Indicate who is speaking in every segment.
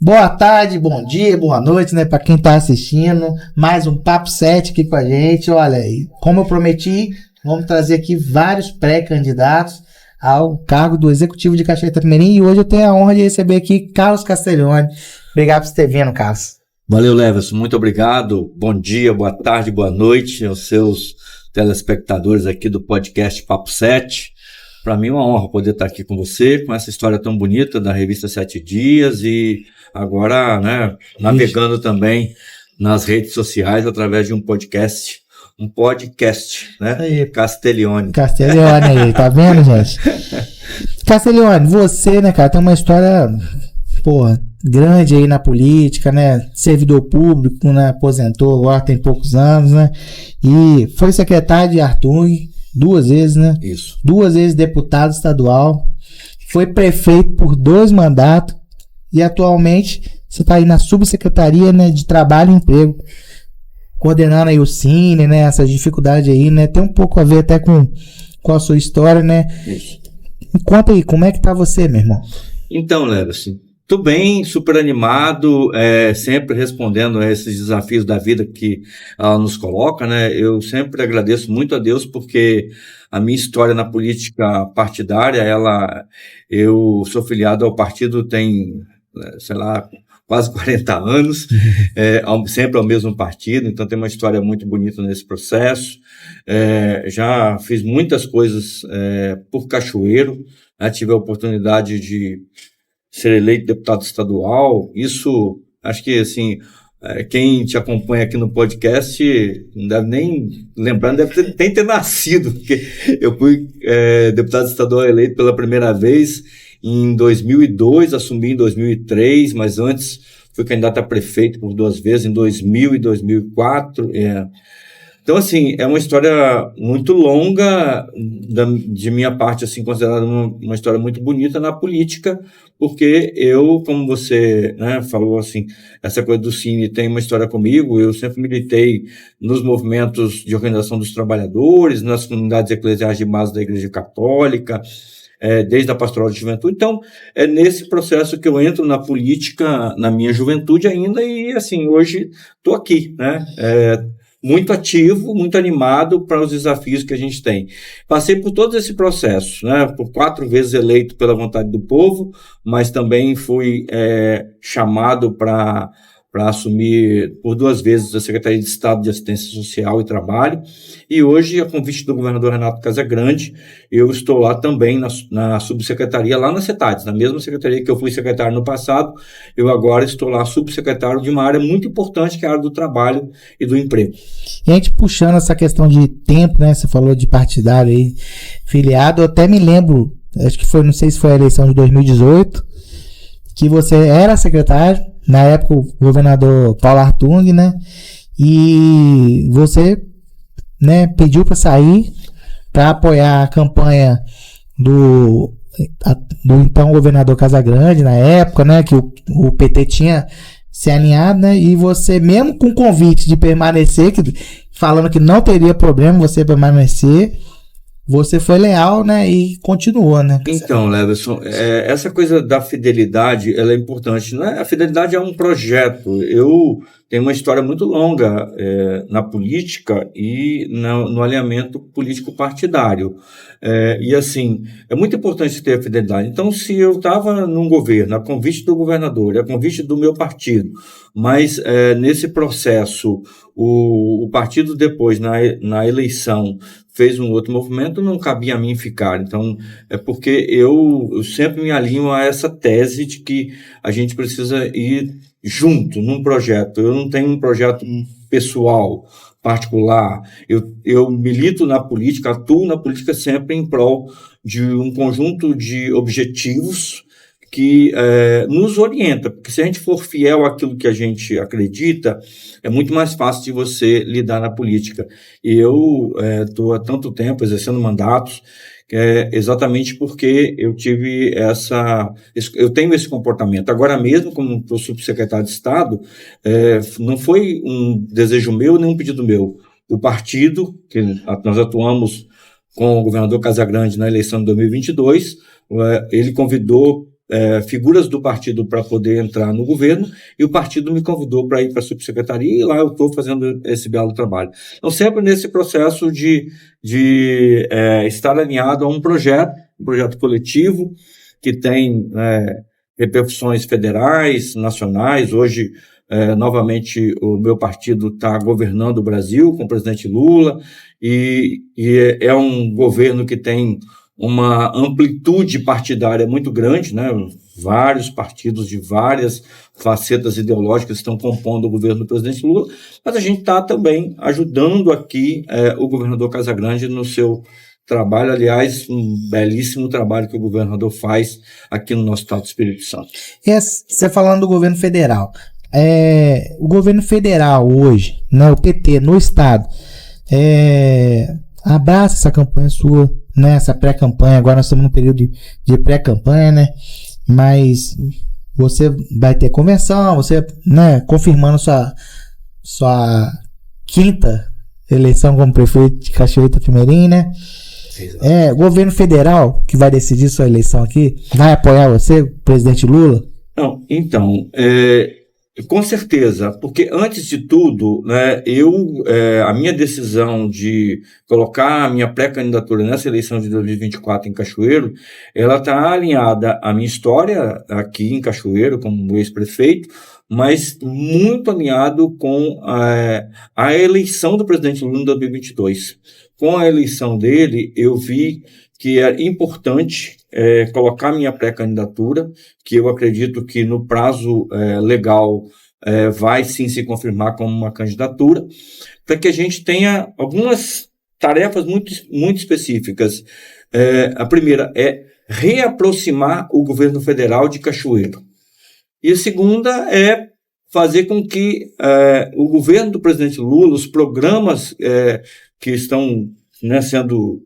Speaker 1: Boa tarde, bom dia, boa noite, né, para quem tá assistindo. Mais um Papo 7 aqui com a gente. Olha, como eu prometi, vamos trazer aqui vários pré-candidatos ao cargo do Executivo de Cachoeira de Itapemirim. E hoje eu tenho a honra de receber aqui Carlos Castelloni. Obrigado por você ter vindo, Carlos.
Speaker 2: Valeu, Leverson. Muito obrigado. Bom dia, boa tarde, boa noite aos seus telespectadores aqui do podcast Papo 7. Para mim é uma honra poder estar aqui com você, com essa história tão bonita da revista 7 Dias e agora, né, navegando também nas redes sociais através de um podcast, né?
Speaker 1: Aí.
Speaker 2: Castelloni
Speaker 1: aí, tá vendo, gente? Castelloni, você, né, cara, tem uma história, grande aí na política, né? Servidor público, né? Aposentou agora tem poucos anos, né? E foi secretário de Artung 2 vezes, né?
Speaker 2: Isso.
Speaker 1: 2 vezes deputado estadual, foi prefeito por 2 mandatos e atualmente você está aí na subsecretaria, né, de Trabalho e Emprego, coordenando aí o Cine, né? Essas dificuldades aí, né? Tem um pouco a ver até com a sua história, né?
Speaker 2: Isso.
Speaker 1: Me conta aí, como é que tá você, meu irmão?
Speaker 2: Então, Leverson, tô bem, super animado, sempre respondendo a esses desafios da vida que ela nos coloca, né? Eu sempre agradeço muito a Deus porque a minha história na política partidária, eu sou filiado ao partido tem, sei lá, quase 40 anos, sempre ao mesmo partido, então tem uma história muito bonita nesse processo. Já fiz muitas coisas por Cachoeiro, né? Tive a oportunidade de ser eleito deputado estadual. Isso, acho que assim, quem te acompanha aqui no podcast não deve nem lembrar, não deve nem ter nascido, porque eu fui deputado estadual eleito pela primeira vez em 2002, assumi em 2003, mas antes fui candidato a prefeito por 2 vezes, em 2000 e 2004. Então, assim, é uma história muito longa, de minha parte, assim, considerada uma história muito bonita na política, porque eu, como você, né, falou, assim, essa coisa do Cine tem uma história comigo. Eu sempre militei nos movimentos de organização dos trabalhadores, nas comunidades eclesiais de base da Igreja Católica, desde a pastoral de juventude. Então, é nesse processo que eu entro na política, na minha juventude ainda, e, assim, hoje estou aqui, né, muito ativo, muito animado para os desafios que a gente tem. Passei por todo esse processo, né? Por 4 vezes eleito pela vontade do povo, mas também fui chamado para assumir por 2 vezes a Secretaria de Estado de Assistência Social e Trabalho, e hoje, a convite do governador Renato Casagrande, eu estou lá também na subsecretaria, lá na CETADES, na mesma secretaria que eu fui secretário no passado. Eu agora estou lá subsecretário de uma área muito importante, que é a área do trabalho e do emprego.
Speaker 1: E a gente puxando essa questão de tempo, né? Você falou de partidário aí, filiado, eu até me lembro, acho que foi, não sei se foi a eleição de 2018, que você era secretário, na época o governador Paulo Artung, né? E você, né, pediu para sair para apoiar a campanha do então governador Casagrande na época, né? Que o PT tinha se alinhado, né? E você, mesmo com convite de permanecer, falando que não teria problema você permanecer, você foi leal, né? E continuou, né?
Speaker 2: Então, Leverson, essa coisa da fidelidade, ela é importante, né? A fidelidade é um projeto. Eu tenho uma história muito longa na política e no alinhamento político-partidário. E, assim, é muito importante ter a fidelidade. Então, se eu estava num governo, a convite do governador, a convite do meu partido, mas nesse processo, o partido depois, na eleição, fez um outro movimento, não cabia a mim ficar. Então, é porque eu sempre me alinho a essa tese de que a gente precisa ir junto num projeto. Eu não tenho um projeto pessoal, particular. Eu milito na política, atuo na política sempre em prol de um conjunto de objetivos que nos orienta, porque se a gente for fiel àquilo que a gente acredita, é muito mais fácil de você lidar na política. E eu estou há tanto tempo exercendo mandatos, exatamente porque eu tenho esse comportamento. Agora mesmo, como sou subsecretário de Estado, não foi um desejo meu, nem um pedido meu. O partido, que nós atuamos com o governador Casagrande na eleição de 2022, ele convidou figuras do partido para poder entrar no governo, e o partido me convidou para ir para a subsecretaria, e lá eu estou fazendo esse belo trabalho. Então, sempre nesse processo de estar alinhado a um projeto coletivo, que tem repercussões federais, nacionais. Hoje, novamente, o meu partido está governando o Brasil com o presidente Lula, e é um governo que tem uma amplitude partidária muito grande, né? Vários partidos de várias facetas ideológicas estão compondo o governo do presidente Lula, mas a gente está também ajudando aqui o governador Casagrande no seu trabalho. Aliás, um belíssimo trabalho que o governador faz aqui no nosso estado do Espírito Santo.
Speaker 1: Você falando do governo federal, o governo federal hoje, né, o PT no estado, abraça essa campanha sua, né, essa pré-campanha. Agora nós estamos num período de pré-campanha, né, mas você vai ter convenção, você, né, confirmando sua quinta eleição como prefeito de Cachoeira Itapemirim, né? O governo federal que vai decidir sua eleição aqui vai apoiar você, presidente Lula?
Speaker 2: Não, então, com certeza, porque antes de tudo, né, a minha decisão de colocar a minha pré-candidatura nessa eleição de 2024 em Cachoeiro, ela está alinhada à minha história aqui em Cachoeiro como ex-prefeito, mas muito alinhado com a eleição do presidente Lula em 2022. Com a eleição dele, eu vi que é importante colocar minha pré-candidatura, que eu acredito que no prazo legal vai sim se confirmar como uma candidatura, para que a gente tenha algumas tarefas muito, muito específicas. A primeira é reaproximar o governo federal de Cachoeiro. E a segunda é fazer com que o governo do presidente Lula, os programas que estão, né, sendo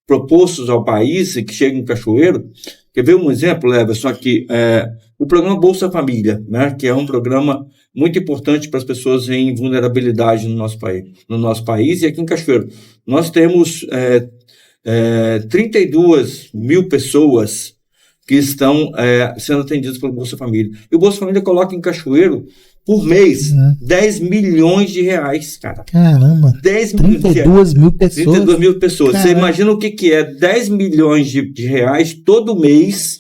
Speaker 2: propostos ao país e que chegam em Cachoeiro. Quer ver um exemplo, Everson, aqui? O programa Bolsa Família, né, que é um programa muito importante para as pessoas em vulnerabilidade no nosso país. E aqui em Cachoeiro nós temos 32 mil pessoas que estão sendo atendidas pelo Bolsa Família. E o Bolsa Família coloca em Cachoeiro, por mês, 10 milhões de reais, cara.
Speaker 1: Caramba! 32 mil pessoas.
Speaker 2: 32 mil pessoas. Caramba. Você imagina o que é 10 milhões de reais todo mês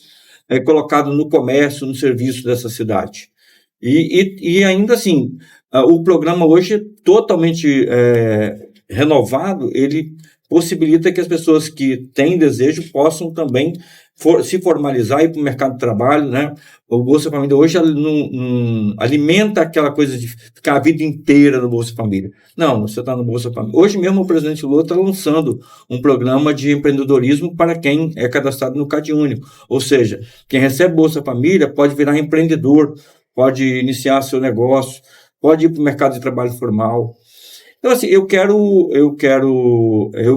Speaker 2: colocado no comércio, no serviço dessa cidade. E ainda assim, o programa hoje, totalmente renovado, ele possibilita que as pessoas que têm desejo possam também se formalizar e ir para o mercado de trabalho, né? O Bolsa Família hoje não alimenta aquela coisa de ficar a vida inteira no Bolsa Família. Não, você está no Bolsa Família. Hoje mesmo o presidente Lula está lançando um programa de empreendedorismo para quem é cadastrado no CadÚnico. Ou seja, quem recebe Bolsa Família pode virar empreendedor, pode iniciar seu negócio, pode ir para o mercado de trabalho formal. Então, assim, eu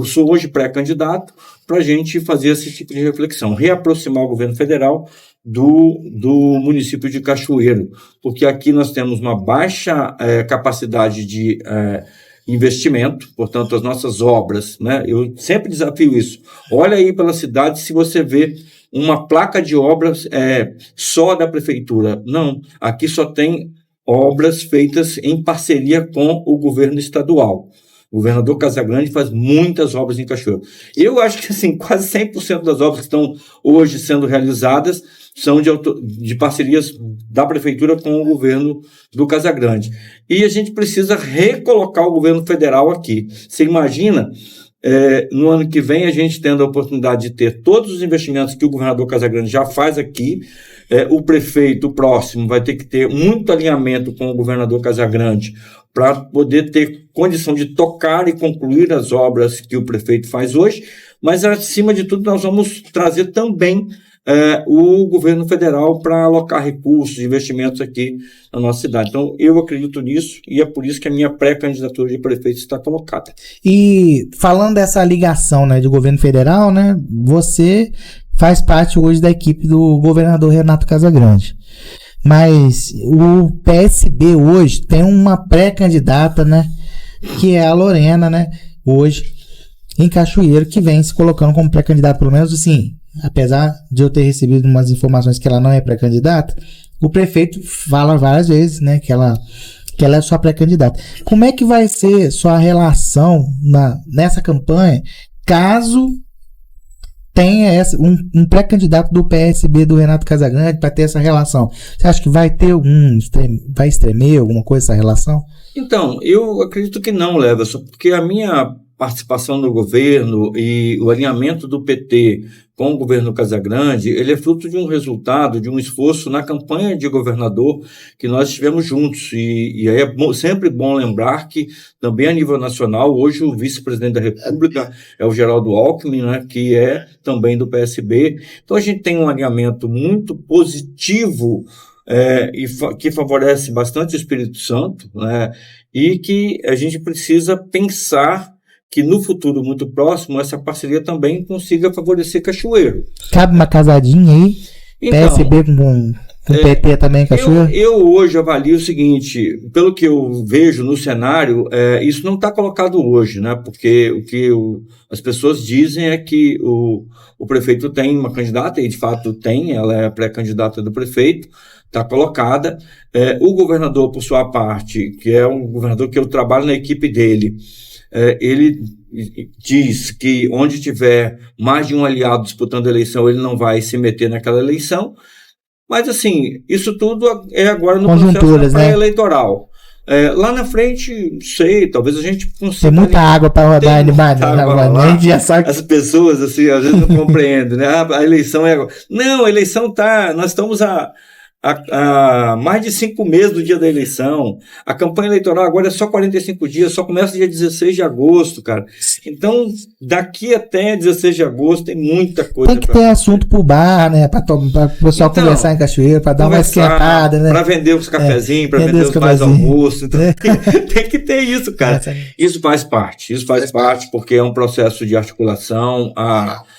Speaker 2: sou hoje pré-candidato para a gente fazer esse tipo de reflexão, reaproximar o governo federal do município de Cachoeiro, porque aqui nós temos uma baixa capacidade de investimento, portanto, as nossas obras, né? Eu sempre desafio isso. Olha aí pela cidade, se você vê uma placa de obras só da prefeitura. Não, aqui só tem obras feitas em parceria com o governo estadual. O governador Casagrande faz muitas obras em Cachoeiro. Eu acho que assim, quase 100% das obras que estão hoje sendo realizadas são de parcerias da prefeitura com o governo do Casagrande. E a gente precisa recolocar o governo federal aqui. Você imagina, no ano que vem, a gente tendo a oportunidade de ter todos os investimentos que o governador Casagrande já faz aqui. O prefeito próximo vai ter que ter muito alinhamento com o governador Casagrande para poder ter condição de tocar e concluir as obras que o prefeito faz hoje, mas, acima de tudo, nós vamos trazer também o governo federal para alocar recursos, investimentos aqui na nossa cidade. Então, eu acredito nisso e é por isso que a minha pré-candidatura de prefeito está colocada.
Speaker 1: E falando dessa ligação, né, de governo federal, né, você faz parte hoje da equipe do governador Renato Casagrande. Mas o PSB hoje tem uma pré-candidata, né, que é a Lorena, né, hoje em Cachoeiro, que vem se colocando como pré-candidata, pelo menos assim, apesar de eu ter recebido umas informações que ela não é pré-candidata, o prefeito fala várias vezes, né, que ela é só pré-candidata. Como é que vai ser sua relação nessa campanha, caso tenha um pré-candidato do PSB do Renato Casagrande para ter essa relação? Você acha que vai ter vai estremer alguma coisa essa relação?
Speaker 2: Então, eu acredito que não, Leverson, porque a minha participação no governo e o alinhamento do PT com o governo Casagrande, ele é fruto de um resultado, de um esforço na campanha de governador que nós estivemos juntos. E aí é sempre bom lembrar que também a nível nacional, hoje o vice-presidente da República é o Geraldo Alckmin, né, que é também do PSB. Então a gente tem um alinhamento muito positivo que favorece bastante o Espírito Santo, né, e que a gente precisa pensar que no futuro muito próximo essa parceria também consiga favorecer Cachoeiro.
Speaker 1: Cabe uma casadinha aí? Então, PSB com PT também, Cachoeiro?
Speaker 2: Eu hoje avalio o seguinte, pelo que eu vejo no cenário, isso não está colocado hoje, né? Porque o que as pessoas dizem é que o prefeito tem uma candidata, e de fato tem, ela é a pré-candidata do prefeito, está colocada. O governador, por sua parte, que é um governador que eu trabalho na equipe dele, ele diz que onde tiver mais de um aliado disputando a eleição, ele não vai se meter naquela eleição, mas assim, isso tudo é agora no processo pré-eleitoral. Lá na frente, não sei, talvez a gente consiga...
Speaker 1: Tem muita água para rodar debaixo.
Speaker 2: As pessoas, assim, às vezes não compreendem, né? A eleição é agora. Não, a eleição nós estamos há mais de 5 meses do dia da eleição. A campanha eleitoral agora é só 45 dias, só começa dia 16 de agosto, cara. Então, daqui até 16 de agosto tem muita coisa.
Speaker 1: Tem que ter assunto pro bar, né? Para o pessoal conversar em Cachoeiro, para dar uma esquentada, né?
Speaker 2: Para vender os cafezinhos, para vender os mais almoços. Então, tem que ter isso, cara. Isso faz parte, porque é um processo de articulação.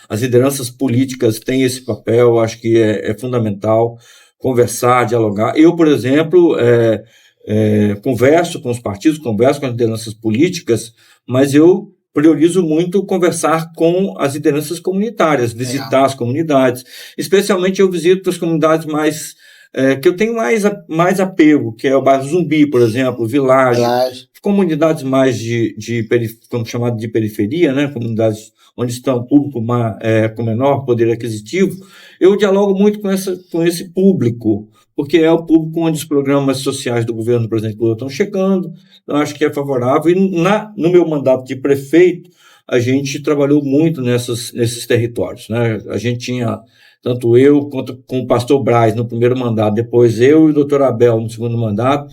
Speaker 2: As lideranças políticas têm esse papel, acho que é fundamental. Conversar, dialogar. Eu, por exemplo, converso com os partidos, converso com as lideranças políticas, mas eu priorizo muito conversar com as lideranças comunitárias, visitar as comunidades. Especialmente eu visito as comunidades mais que eu tenho mais apego, que é o bairro Zumbi, por exemplo, Vilagem. Comunidades mais como chamado de periferia, né? Comunidades onde está um público com menor poder aquisitivo. Eu dialogo muito com esse público, porque é o público onde os programas sociais do governo do presidente Lula estão chegando. Então, acho que é favorável. E no meu mandato de prefeito, a gente trabalhou muito nesses territórios, né? A gente tinha, tanto eu quanto com o pastor Braz no primeiro mandato, depois eu e o doutor Abel no segundo mandato,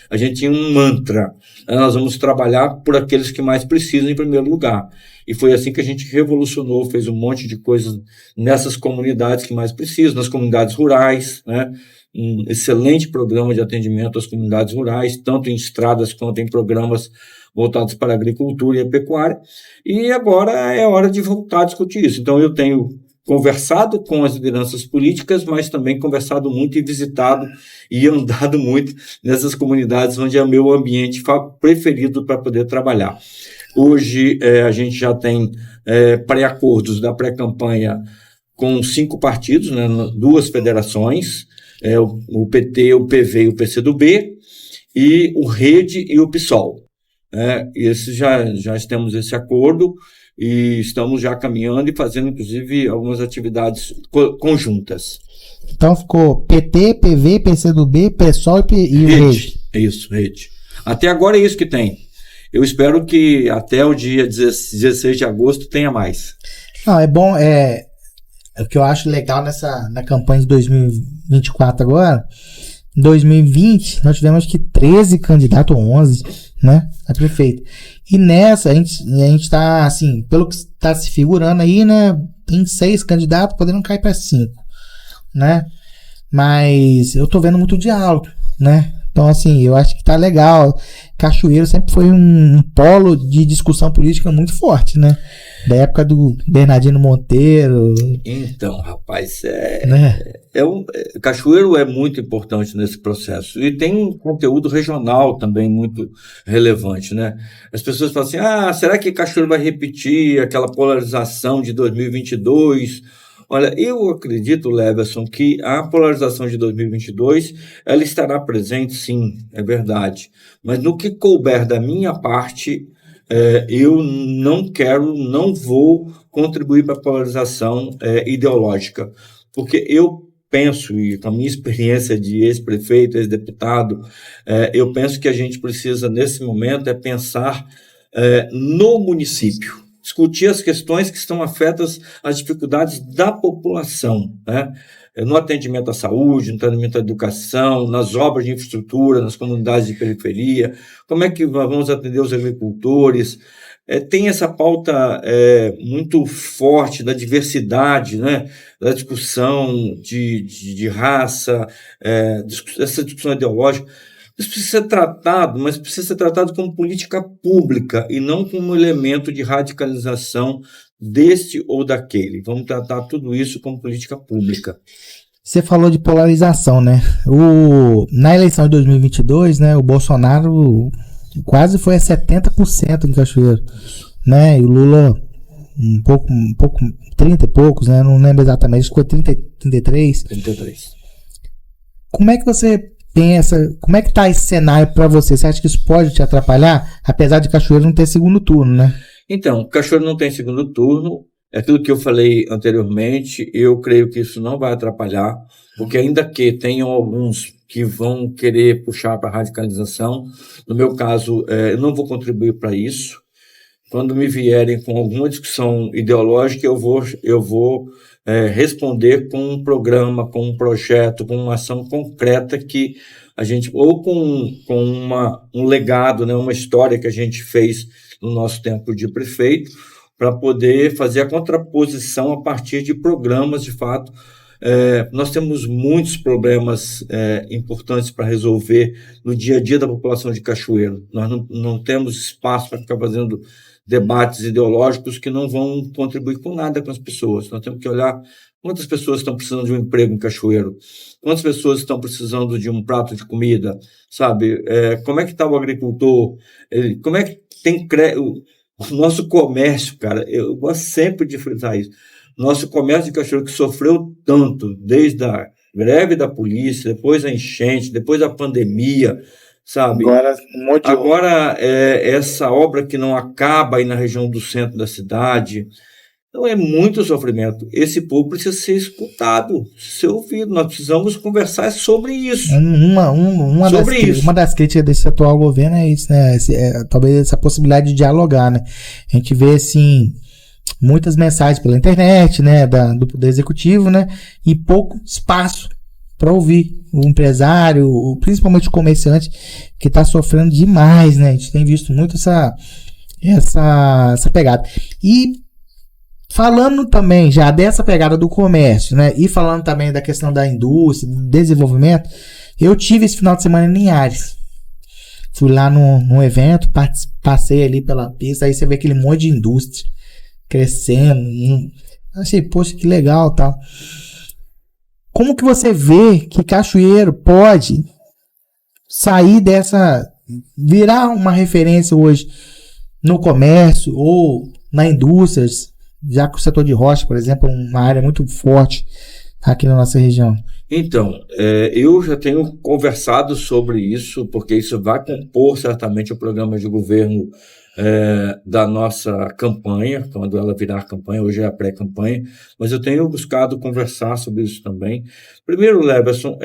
Speaker 2: a gente tinha um mantra: nós vamos trabalhar por aqueles que mais precisam em primeiro lugar. E foi assim que a gente revolucionou, fez um monte de coisas nessas comunidades que mais precisam, nas comunidades rurais, né? Um excelente programa de atendimento às comunidades rurais, tanto em estradas quanto em programas voltados para a agricultura e a pecuária. E agora é hora de voltar a discutir isso. Então eu tenho conversado com as lideranças políticas, mas também conversado muito e visitado e andado muito nessas comunidades onde é o meu ambiente preferido para poder trabalhar. Hoje a gente já tem pré-acordos da pré-campanha com 5 partidos, né, 2 federações, o PT, o PV e o PCdoB, e o Rede e o PSOL. Já temos esse acordo e estamos já caminhando e fazendo, inclusive, algumas atividades conjuntas.
Speaker 1: Então ficou PT, PV, PCdoB, PSOL e Rede.
Speaker 2: Isso, Rede. Até agora é isso que tem. Eu espero que até o dia 16 de agosto tenha mais.
Speaker 1: Não, é bom, o que eu acho legal na campanha de 2024 agora, em 2020, nós tivemos que 13 candidatos, 11, né, a prefeito. E nessa, a gente tá, assim, pelo que está se figurando aí, né, em 6 candidatos, podendo cair para 5, né. Mas eu tô vendo muito diálogo, né. Então, assim, eu acho que tá legal. Cachoeiro sempre foi um polo de discussão política muito forte, né? Da época do Bernardino Monteiro.
Speaker 2: Então, rapaz, Cachoeiro é muito importante nesse processo. E tem um conteúdo regional também muito relevante, né? As pessoas falam assim, será que Cachoeiro vai repetir aquela polarização de 2022? Olha, eu acredito, Leverson, que a polarização de 2022, ela estará presente, sim, é verdade. Mas no que couber da minha parte, eu não vou contribuir para a polarização ideológica, porque eu penso, e com a minha experiência de ex-prefeito, ex-deputado, eu penso que a gente precisa, nesse momento, pensar no município, discutir as questões que estão afetas às dificuldades da população, né? No atendimento à saúde, no atendimento à educação, nas obras de infraestrutura, nas comunidades de periferia, como é que vamos atender os agricultores. Tem essa pauta muito forte da diversidade, né? Da discussão de raça, essa discussão ideológica. Isso precisa ser tratado, mas precisa ser tratado como política pública e não como elemento de radicalização deste ou daquele. Vamos tratar tudo isso como política pública.
Speaker 1: Você falou de polarização, né? Na eleição de 2022, né, o Bolsonaro quase foi a 70% em Cachoeiro, né? E o Lula um pouco 30 e poucos, né? Não lembro exatamente, ficou 33. Como é que você pensa, como é que tá esse cenário para você? Você acha que isso pode te atrapalhar, apesar de Cachoeiro não ter segundo turno, né?
Speaker 2: Então, Cachoeiro não tem segundo turno, é aquilo que eu falei anteriormente, eu creio que isso não vai atrapalhar, porque ainda que tenham alguns que vão querer puxar para a radicalização, no meu caso, eu não vou contribuir para isso. Quando me vierem com alguma discussão ideológica, eu vou responder com um programa, com um projeto, com uma ação concreta que a gente, ou com um legado, né, uma história que a gente fez no nosso tempo de prefeito, para poder fazer a contraposição a partir de programas, de fato. Nós temos muitos problemas importantes para resolver no dia a dia da população de Cachoeiro. Nós não temos espaço para ficar fazendo debates ideológicos que não vão contribuir com nada com as pessoas. Nós temos que olhar quantas pessoas estão precisando de um emprego em Cachoeiro, quantas pessoas estão precisando de um prato de comida, sabe? Como é que está o agricultor? Como é que tem o nosso comércio, cara? Eu gosto sempre de frisar isso. Nosso comércio de Cachoeiro, que sofreu tanto, desde a greve da polícia, depois a enchente, depois a pandemia, sabe? Agora essa obra que não acaba aí na região do centro da cidade. Então é muito sofrimento. Esse povo precisa ser escutado, ser ouvido. Nós precisamos conversar sobre isso.
Speaker 1: Uma das críticas desse atual governo é isso, né? Talvez essa possibilidade de dialogar, né? A gente vê, assim, muitas mensagens pela internet, né? Do Poder Executivo, né? E pouco espaço para ouvir o empresário, principalmente o comerciante, que está sofrendo demais, né? A gente tem visto muito essa pegada. E falando também já dessa pegada do comércio, né? E falando também da questão da indústria, do desenvolvimento, eu tive esse final de semana em Linhares. Fui lá num evento, passei ali pela pista, aí você vê aquele monte de indústria crescendo. Achei, poxa, que legal, tal. Como que você vê que Cachoeiro pode sair virar uma referência hoje no comércio ou na indústria, já que o setor de rocha, por exemplo, é uma área muito forte aqui na nossa região?
Speaker 2: Então, eu já tenho conversado sobre isso, porque isso vai compor certamente o programa de governo da nossa campanha, quando ela virar campanha, hoje é a pré-campanha, mas eu tenho buscado conversar sobre isso também. Primeiro, Leverson,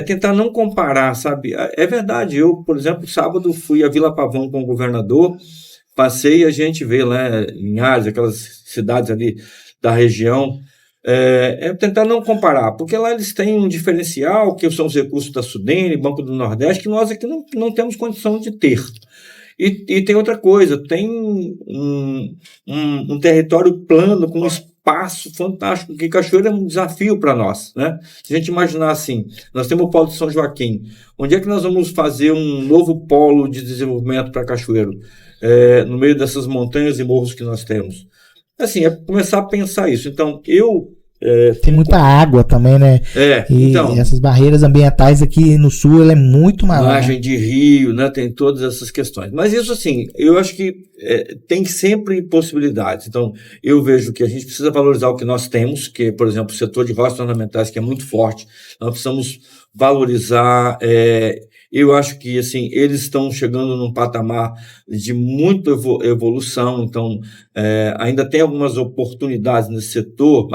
Speaker 2: tentar não comparar, sabe? É verdade, eu, por exemplo, sábado fui a Vila Pavão com o governador, passei e a gente vê lá em Linhares, aquelas cidades ali da região, tentar não comparar, porque lá eles têm um diferencial, que são os recursos da Sudene, Banco do Nordeste, que nós aqui não temos condição de ter. E tem outra coisa, tem um território plano com um espaço fantástico, que Cachoeiro é um desafio para nós, né? Se a gente imaginar assim, nós temos o Polo de São Joaquim, onde é que nós vamos fazer um novo polo de desenvolvimento para Cachoeiro? No meio dessas montanhas e morros que nós temos. Assim, começar a pensar isso. Então, eu
Speaker 1: Tem muita água também, né? Então, essas barreiras ambientais aqui no sul, ela é muito maior.
Speaker 2: Margem de rio, né? Tem todas essas questões. Mas isso, assim, eu acho que tem sempre possibilidades. Então, eu vejo que a gente precisa valorizar o que nós temos, que, por exemplo, o setor de roças ornamentais, que é muito forte. Nós precisamos valorizar. Eu acho que, assim, eles estão chegando num patamar de muita evolução. Então, ainda tem algumas oportunidades nesse setor.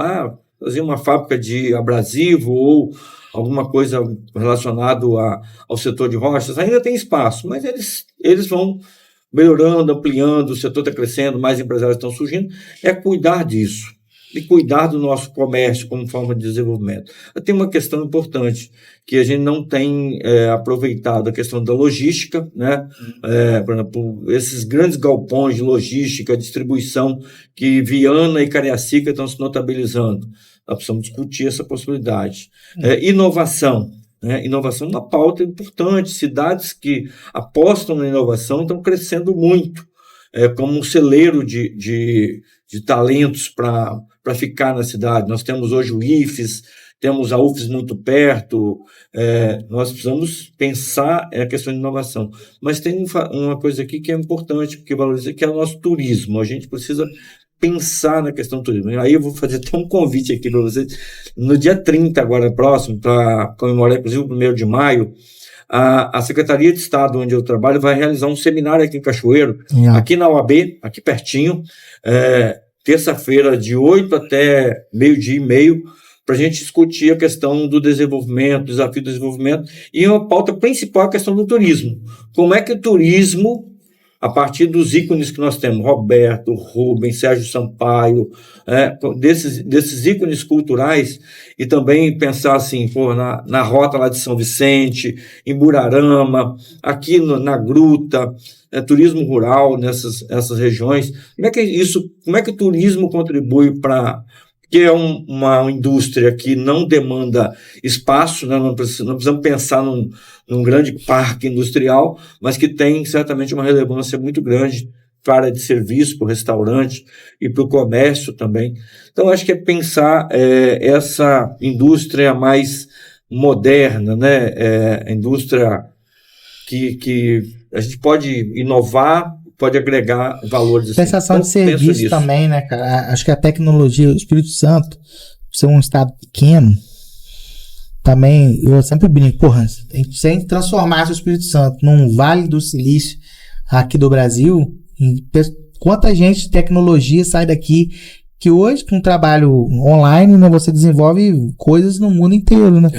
Speaker 2: Fazer uma fábrica de abrasivo ou alguma coisa relacionada ao setor de rochas, ainda tem espaço, mas eles vão melhorando, ampliando, o setor está crescendo, mais empresários estão surgindo, é cuidar disso e cuidar do nosso comércio como forma de desenvolvimento. Tem uma questão importante, que a gente não tem aproveitado a questão da logística, né? Por exemplo, esses grandes galpões de logística, distribuição, que Viana e Cariacica estão se notabilizando. Nós precisamos discutir essa possibilidade. Inovação. Inovação é uma pauta importante. Cidades que apostam na inovação estão crescendo muito, como um celeiro de talentos para ficar na cidade. Nós temos hoje o IFES, temos a UFES muito perto. Nós precisamos pensar a questão de inovação. Mas tem uma coisa aqui que é importante, porque valoriza, que é o nosso turismo. A gente precisa pensar na questão do turismo. Aí eu vou fazer até um convite aqui para vocês. No dia 30, agora próximo, para comemorar, inclusive, o 1º de maio, a Secretaria de Estado, onde eu trabalho, vai realizar um seminário aqui em Cachoeiro, aqui na UAB, aqui pertinho, terça-feira, de 8 até 12:30, para a gente discutir a questão do desenvolvimento, desafio do desenvolvimento, e uma pauta principal é a questão do turismo. Como é que o turismo, a partir dos ícones que nós temos, Roberto, Rubens, Sérgio Sampaio, desses ícones culturais, e também pensar assim, na rota lá de São Vicente, em Burarama, aqui na Gruta, turismo rural nessas regiões. Como é que o turismo contribui para... que é uma indústria que não demanda espaço, né? Não precisamos pensar num grande parque industrial, mas que tem certamente uma relevância muito grande para a área de serviço, para o restaurante e para o comércio também. Então, acho que é pensar essa indústria mais moderna, né? A indústria que a gente pode inovar, pode agregar valores.
Speaker 1: Sensação de serviço também, né, cara? Acho que a tecnologia, o Espírito Santo, ser um estado pequeno, também, eu sempre brinco, se a gente transformasse o Espírito Santo num Vale do Silício aqui do Brasil, quanta gente de tecnologia sai daqui, que hoje, com trabalho online, né, você desenvolve coisas no mundo inteiro, né?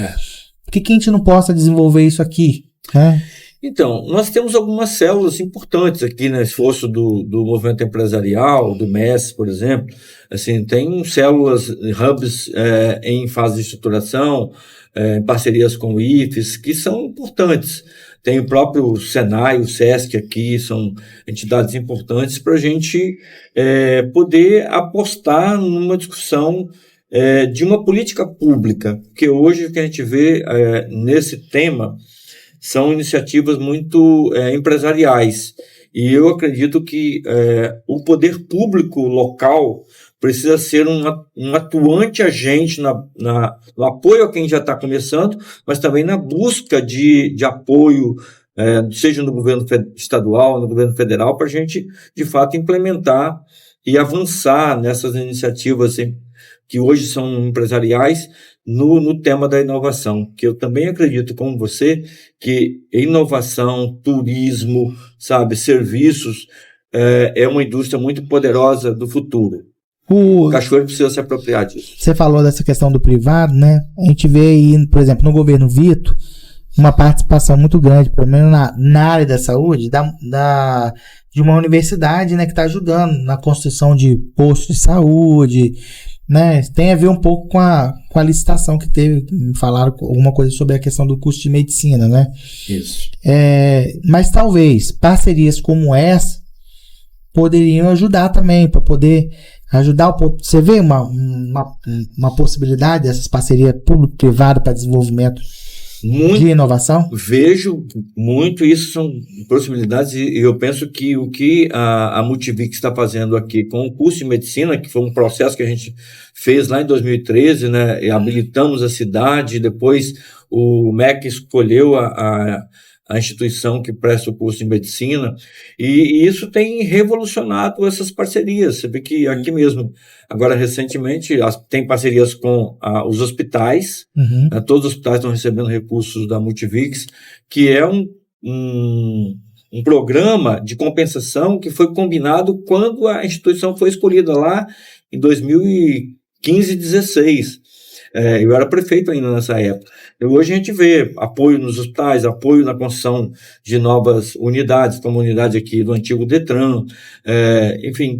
Speaker 1: Por que a gente não possa desenvolver isso aqui, né?
Speaker 2: Então, nós temos algumas células importantes aqui no esforço do movimento empresarial, do MES, por exemplo. Assim, tem células, hubs em fase de estruturação, em parcerias com o IFES, que são importantes. Tem o próprio Senai, o SESC aqui, são entidades importantes para a gente poder apostar numa discussão de uma política pública, porque hoje o que a gente vê nesse tema são iniciativas muito empresariais, e eu acredito que o poder público local precisa ser um atuante agente no apoio a quem já está começando, mas também na busca de apoio, seja no governo estadual, no governo federal, para a gente, de fato, implementar e avançar nessas iniciativas que hoje são empresariais, no tema da inovação, que eu também acredito, como você, que inovação, turismo, serviços, é uma indústria muito poderosa do futuro. O Cachoeiro precisa se apropriar disso.
Speaker 1: Você falou dessa questão do privado, né? A gente vê aí, por exemplo, no governo Vito, uma participação muito grande, pelo menos na área da saúde, de uma universidade, né, que está ajudando na construção de postos de saúde, né? Tem a ver um pouco com a licitação que teve, falaram alguma coisa sobre a questão do curso de medicina, né?
Speaker 2: Isso.
Speaker 1: Mas talvez parcerias como essa poderiam ajudar também, para poder ajudar você vê uma possibilidade dessas parcerias público-privado para desenvolvimento de inovação?
Speaker 2: Vejo muito, isso são possibilidades, e eu penso que o que a Multivix está fazendo aqui com o curso de medicina, que foi um processo que a gente fez lá em 2013, né, e habilitamos a cidade, depois o MEC escolheu a instituição que presta o curso de medicina, e isso tem revolucionado essas parcerias. Você vê que aqui mesmo, agora recentemente, tem parcerias com os hospitais, né, todos os hospitais estão recebendo recursos da Multivix, que é um programa de compensação que foi combinado quando a instituição foi escolhida lá em 2015 e 2016. Eu era prefeito ainda nessa época. Hoje a gente vê apoio nos hospitais, apoio na construção de novas unidades, como a unidade aqui do antigo Detran, enfim.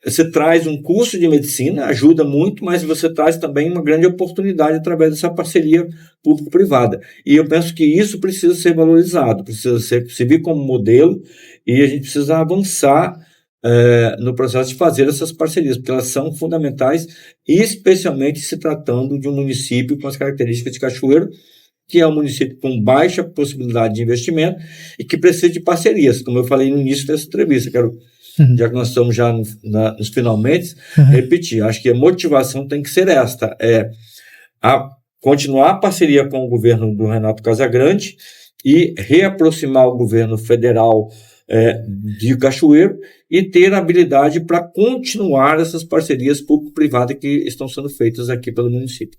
Speaker 2: Você traz um curso de medicina, ajuda muito, mas você traz também uma grande oportunidade através dessa parceria público-privada. E eu penso que isso precisa ser valorizado, precisa servir como modelo, e a gente precisa avançar no processo de fazer essas parcerias, porque elas são fundamentais, especialmente se tratando de um município com as características de Cachoeiro, que é um município com baixa possibilidade de investimento e que precisa de parcerias, como eu falei no início dessa entrevista. Quero, já que nós estamos já nos finalmente, repetir, acho que a motivação tem que ser esta, continuar a parceria com o governo do Renato Casagrande e reaproximar o governo federal de Cachoeiro e ter habilidade para continuar essas parcerias público-privadas que estão sendo feitas aqui pelo município.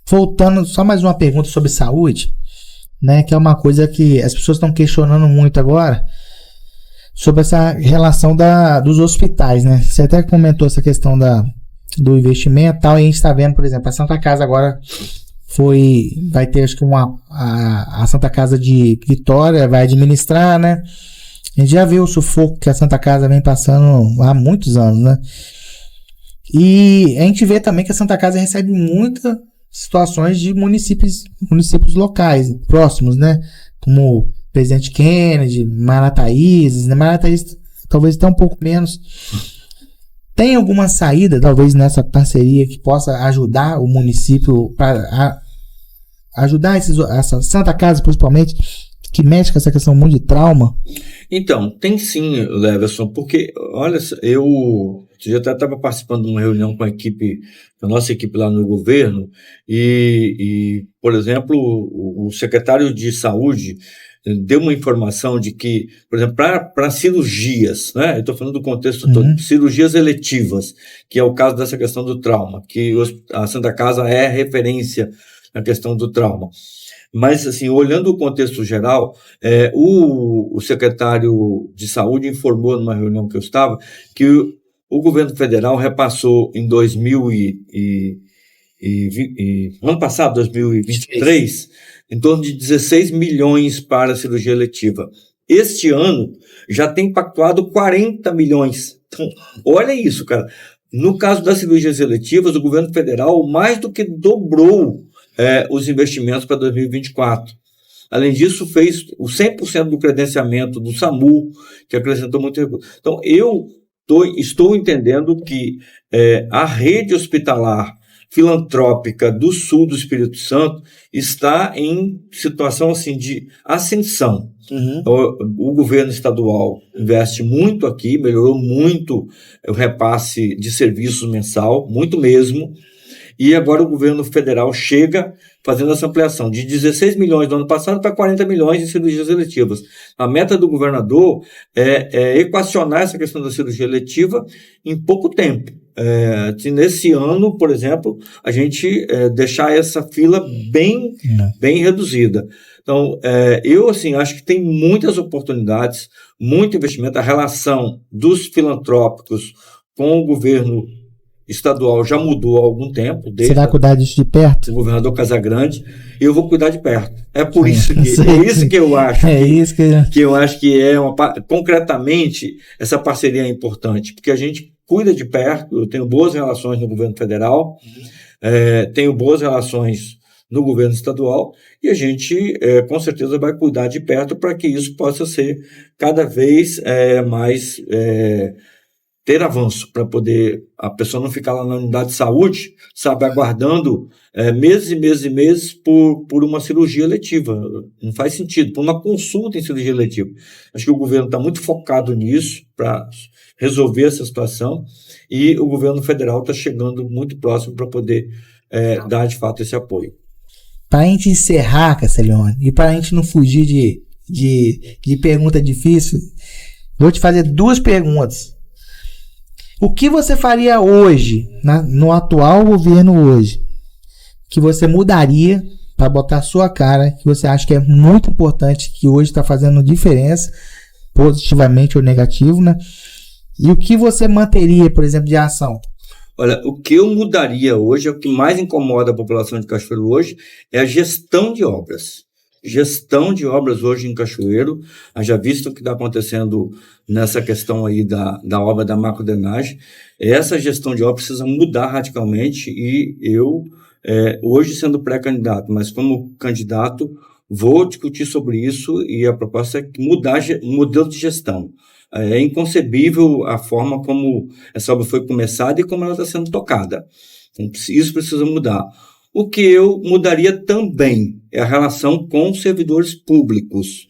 Speaker 1: Voltando, só mais uma pergunta sobre saúde, né, que é uma coisa que as pessoas estão questionando muito agora, sobre essa relação dos hospitais, né? Você até comentou essa questão do investimento e tal, e a gente está vendo, por exemplo, a Santa Casa agora vai ter, acho que a Santa Casa de Vitória vai administrar, né? A gente já viu o sufoco que a Santa Casa vem passando há muitos anos, né? E a gente vê também que a Santa Casa recebe muitas situações de municípios locais, próximos, né? Como Presidente Kennedy, Marataízes, né? Marataízes talvez até um pouco menos. Tem alguma saída, talvez, nessa parceria que possa ajudar o município para ajudar essa Santa Casa, principalmente, que mexe com essa questão muito de trauma?
Speaker 2: Então, tem sim, Leverson, porque, olha, eu já até estava participando de uma reunião com a nossa equipe lá no governo, e por exemplo, o secretário de Saúde deu uma informação de que, por exemplo, para cirurgias, né? Eu estou falando do contexto todo, cirurgias eletivas, que é o caso dessa questão do trauma, que a Santa Casa é referência na questão do trauma. Mas, assim, olhando o contexto geral, o secretário de Saúde informou numa reunião que eu estava que o governo federal repassou em ano passado, 2023, em torno de 16 milhões para a cirurgia eletiva. Este ano já tem pactuado 40 milhões. Então, olha isso, cara. No caso das cirurgias eletivas, o governo federal mais do que dobrou os investimentos para 2024. Além disso, fez o 100% do credenciamento do SAMU, que acrescentou muito recurso. Então, eu estou entendendo que a rede hospitalar filantrópica do sul do Espírito Santo está em situação assim, de ascensão. O governo estadual investe muito aqui, melhorou muito o repasse de serviços mensal, muito mesmo. E agora o governo federal chega fazendo essa ampliação de 16 milhões do ano passado para 40 milhões em cirurgias eletivas. A meta do governador é equacionar essa questão da cirurgia eletiva em pouco tempo. Nesse ano, por exemplo, a gente deixar essa fila bem reduzida. Então, eu assim, acho que tem muitas oportunidades, muito investimento. A relação dos filantrópicos com o governo estadual já mudou há algum tempo.
Speaker 1: Você vai cuidar disso de perto?
Speaker 2: O governador Casagrande, eu vou cuidar de perto. É por isso que eu acho que eu acho que concretamente essa parceria é importante, porque a gente cuida de perto. Eu tenho boas relações no governo federal, tenho boas relações no governo estadual, e a gente com certeza vai cuidar de perto para que isso possa ser cada vez mais ter avanço, para poder a pessoa não ficar lá na unidade de saúde, sabe, aguardando meses e meses e meses por uma cirurgia eletiva. Não faz sentido, por uma consulta em cirurgia eletiva. Acho que o governo está muito focado nisso para resolver essa situação, e o governo federal está chegando muito próximo para poder dar de fato esse apoio.
Speaker 1: Para a gente encerrar, Castiglione, e para a gente não fugir de pergunta difícil, vou te fazer 2 perguntas. O que você faria hoje, no atual governo hoje, que você mudaria para botar a sua cara, que você acha que é muito importante, que hoje está fazendo diferença, positivamente ou negativo, né? E o que você manteria, por exemplo, de ação?
Speaker 2: Olha, o que eu mudaria hoje, o que mais incomoda a população de Cachoeiro hoje, é a gestão de obras. Gestão de obras hoje em Cachoeiro, já visto o que está acontecendo nessa questão aí da obra da macrodrenagem, essa gestão de obras precisa mudar radicalmente, e eu, hoje sendo pré-candidato, mas como candidato, vou discutir sobre isso, e a proposta é mudar o modelo de gestão. É inconcebível a forma como essa obra foi começada e como ela está sendo tocada. Então, isso precisa mudar. O que eu mudaria também é a relação com os servidores públicos,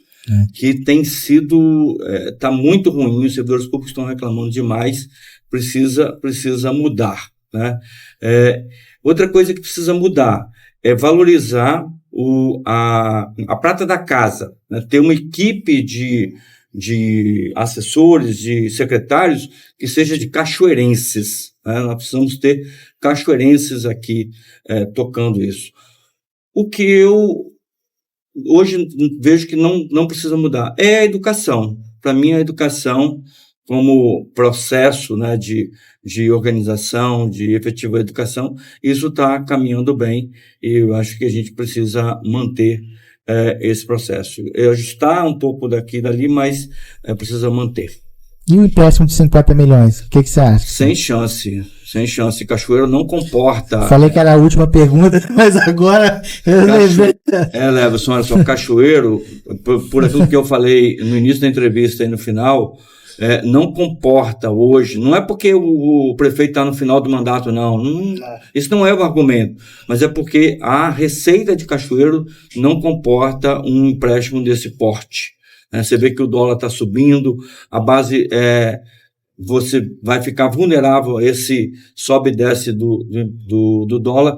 Speaker 2: que tem sido, está muito ruim, os servidores públicos estão reclamando demais, precisa mudar, né? Outra coisa que precisa mudar é valorizar a prata da casa, né? Ter uma equipe de assessores, de secretários, que seja de cachoeirenses, né? Nós precisamos ter cachoeirenses aqui tocando isso. O que eu hoje vejo que não precisa mudar é a educação. Para mim, a educação, como processo, né, de organização, de efetiva educação, isso está caminhando bem, e eu acho que a gente precisa manter esse processo. Ajustar um pouco daqui e dali, mas precisa manter.
Speaker 1: E o empréstimo de 50 milhões? O que você acha?
Speaker 2: Sem chance. Cachoeiro não comporta.
Speaker 1: Falei que era a última pergunta, mas agora
Speaker 2: Leverson, olha só, Cachoeiro, por aquilo que eu falei no início da entrevista e no final, não comporta hoje, não é porque o prefeito está no final do mandato, não, isso não é o argumento, mas é porque a receita de Cachoeiro não comporta um empréstimo desse porte. Você vê que o dólar está subindo, a base, você vai ficar vulnerável a esse sobe e desce do dólar,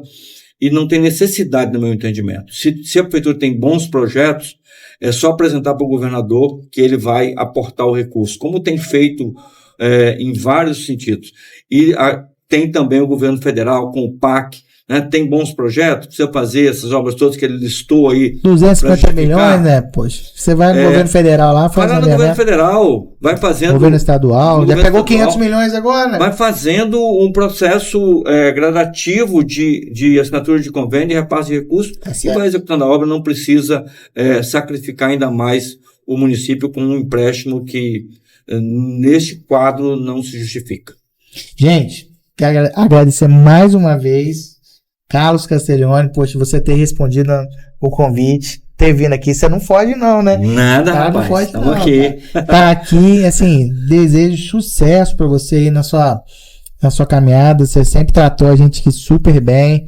Speaker 2: e não tem necessidade, no meu entendimento. Se a prefeitura tem bons projetos, é só apresentar para o governador que ele vai aportar o recurso, como tem feito em vários sentidos. E tem também o governo federal com o PAC, né? Tem bons projetos, precisa fazer essas obras todas que ele listou aí.
Speaker 1: 250 milhões, né? Poxa, você vai no governo federal lá, faz
Speaker 2: vai no governo federal, vai fazendo.
Speaker 1: Governo estadual, já pegou 500 milhões agora.
Speaker 2: Vai fazendo um processo gradativo de assinatura de convênio e repasse de recursos, e vai executando a obra. Não precisa sacrificar ainda mais o município com um empréstimo que, neste quadro, não se justifica.
Speaker 1: Gente, quero agradecer mais uma vez, Carlos Castiglione, poxa, você ter respondido o convite, ter vindo aqui. Você não foge não, né?
Speaker 2: Nada, rapaz,
Speaker 1: não foge
Speaker 2: estamos aqui.
Speaker 1: Tá aqui, assim, desejo sucesso para você aí na sua caminhada. Você sempre tratou a gente aqui super bem,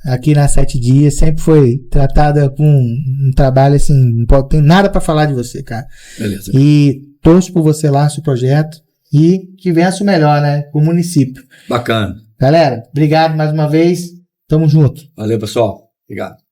Speaker 1: aqui na 7 Dias, sempre foi tratada com um trabalho, assim, não tem nada para falar de você, cara.
Speaker 2: Beleza.
Speaker 1: E torço por você lá, seu projeto, e que vença o melhor, né, o município.
Speaker 2: Bacana.
Speaker 1: Galera, obrigado mais uma vez. Tamo junto.
Speaker 2: Valeu, pessoal. Obrigado.